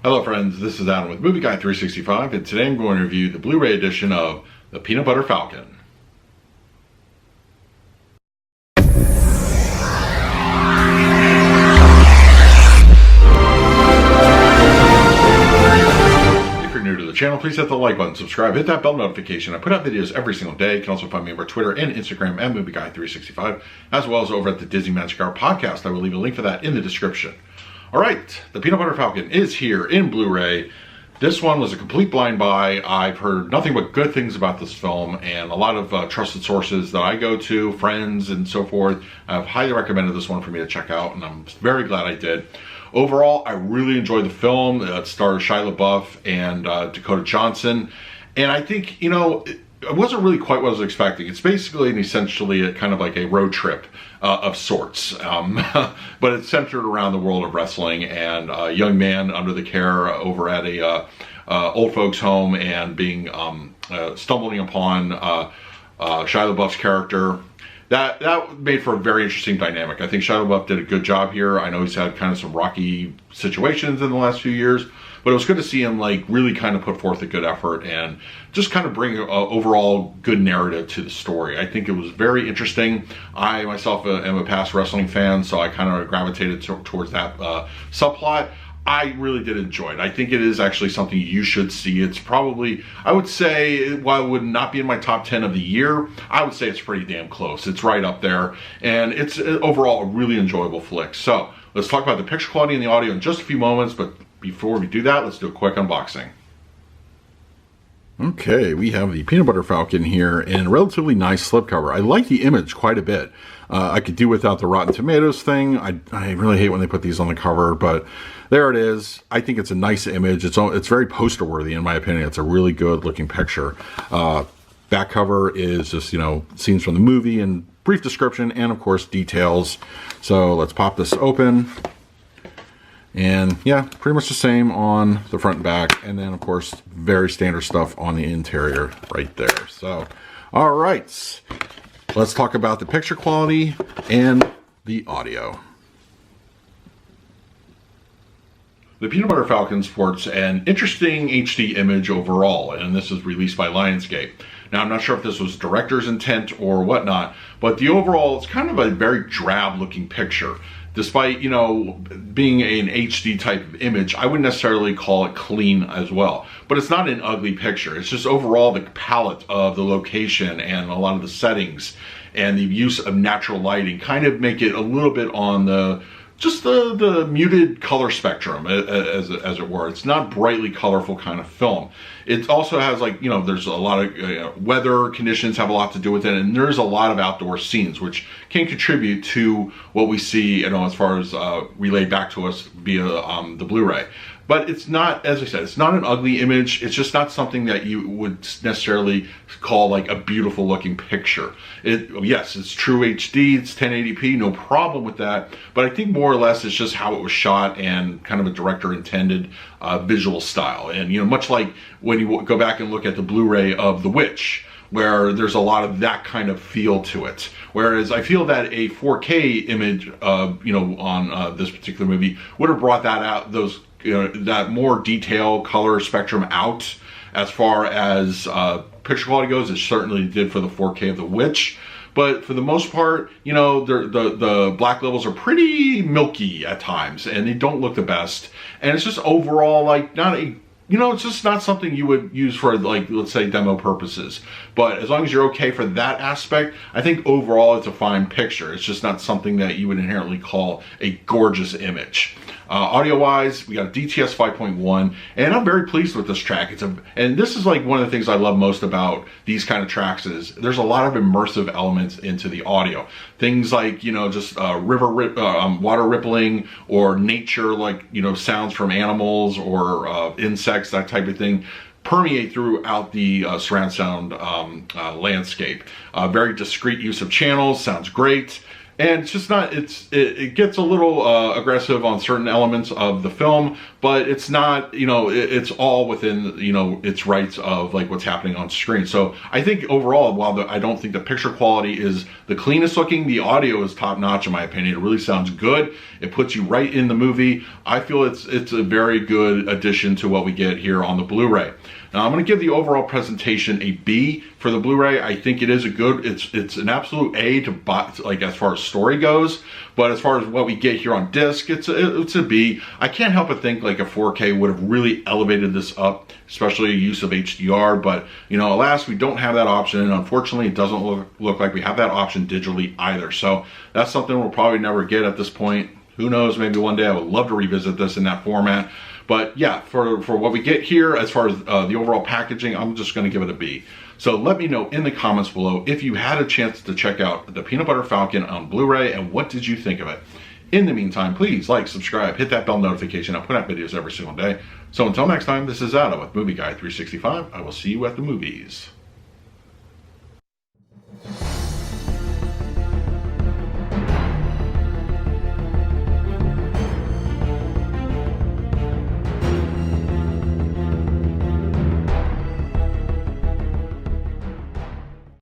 Hello friends, this is Adam with Movie Guy 365, and today I'm going to review the Blu Ray edition of The Peanut Butter Falcon. If you're new to the channel, please hit the like button, subscribe, hit that bell notification. I put out videos every single day. You can also find me over Twitter and Instagram at Movie Guy 365, as well as over at the Disney Magic Hour podcast. I will leave a link for that in the description. Alright, The Peanut Butter Falcon is here in Blu-ray. This one was a complete blind buy. I've heard nothing but good things about this film, and a lot of trusted sources that I go to, friends and so forth, have highly recommended this one for me to check out, and I'm very glad I did. Overall, I really enjoyed the film. It stars Shia LaBeouf and Dakota Johnson, and I think, you know, it wasn't really quite what I was expecting. It's basically and essentially a kind of like a road trip of sorts, but it's centered around the world of wrestling and a young man under the care over at a old folks home and being stumbling upon Shia LaBeouf's character. That made for a very interesting dynamic. I think Shia LaBeouf did a good job here. I know he's had kind of some rocky situations in the last few years, but it was good to see him like really kind of put forth a good effort and just kind of bring an overall good narrative to the story. I think it was very interesting. I myself am a past wrestling fan, so I kind of gravitated towards that subplot. I really did enjoy it. I think it is actually something you should see. It's probably, I would say, while it would not be in my top 10 of the year, I would say it's pretty damn close. It's right up there, and it's overall a really enjoyable flick. So let's talk about the picture quality and the audio in just a few moments, but before we do that, let's do a quick unboxing. Okay, we have the Peanut Butter Falcon here in a relatively nice slipcover. I like the image quite a bit. I could do without the Rotten Tomatoes thing. I really hate when they put these on the cover, but there it is. I think it's a nice image. It's very poster worthy in my opinion. It's a really good looking picture. Back cover is just, you know, scenes from the movie and brief description and of course details. So let's pop this open. And yeah, pretty much the same on the front and back. And then of course, very standard stuff on the interior right there. So, all right, let's talk about the picture quality and the audio. The Peanut Butter Falcon sports an interesting HD image overall, and this is released by Lionsgate. Now, I'm not sure if this was director's intent or whatnot, but the overall, it's kind of a very drab looking picture. Despite, you know, being an HD type of image, I wouldn't necessarily call it clean as well. But it's not an ugly picture. It's just overall the palette of the location and a lot of the settings and the use of natural lighting kind of make it a little bit on the the muted color spectrum, as it were. It's not brightly colorful kind of film. It also has, like, you know, there's a lot of weather conditions have a lot to do with it, and there's a lot of outdoor scenes which can contribute to what we see, you know, as far as relayed back to us via the Blu-ray. But it's not, as I said, it's not an ugly image. It's just not something that you would necessarily call like a beautiful looking picture. Yes, it's true HD, it's 1080p, no problem with that. But I think more or less it's just how it was shot and kind of a director intended visual style. And, you know, much like when you go back and look at the Blu-ray of The Witch, where there's a lot of that kind of feel to it. Whereas I feel that a 4K image, you know, on this particular movie would have brought that out, those, you know, that more detail color spectrum out as far as picture quality goes. It certainly did for the 4K of The Witch. But for the most part, you know, the black levels are pretty milky at times and they don't look the best. And it's just overall like not a, you know, it's just not something you would use for, like, let's say demo purposes. But as long as you're okay for that aspect, I think overall it's a fine picture. It's just not something that you would inherently call a gorgeous image. Audio-wise, we got a DTS 5.1, and I'm very pleased with this track. And this is like one of the things I love most about these kind of tracks is there's a lot of immersive elements into the audio. Things like, you know, just water rippling or nature, like, you know, sounds from animals or insects, that type of thing, permeate throughout the surround sound landscape. Very discreet use of channels, sounds great. And it's just not, it gets a little aggressive on certain elements of the film, but it's not, you know, it's all within, you know, its rights of like what's happening on screen. So I think overall, while I don't think the picture quality is the cleanest looking, the audio is top notch in my opinion. It really sounds good. It puts you right in the movie. I feel it's a very good addition to what we get here on the Blu-ray. Now I'm going to give the overall presentation a B for the Blu-ray. I think it is a good, it's an absolute A to buy, like as far as story goes, but as far as what we get here on disc, it's a B. I can't help but think like a 4K would have really elevated this up, especially use of HDR, but you know, alas, we don't have that option, and unfortunately it doesn't look like we have that option digitally either. So that's something we'll probably never get at this point. Who knows, maybe one day I would love to revisit this in that format. But yeah, for what we get here, as far as the overall packaging, I'm just going to give it a B. So let me know in the comments below if you had a chance to check out the Peanut Butter Falcon on Blu-ray, and what did you think of it? In the meantime, please like, subscribe, hit that bell notification. I put out videos every single day. So until next time, this is Adam with Movie Guy 365. I will see you at the movies.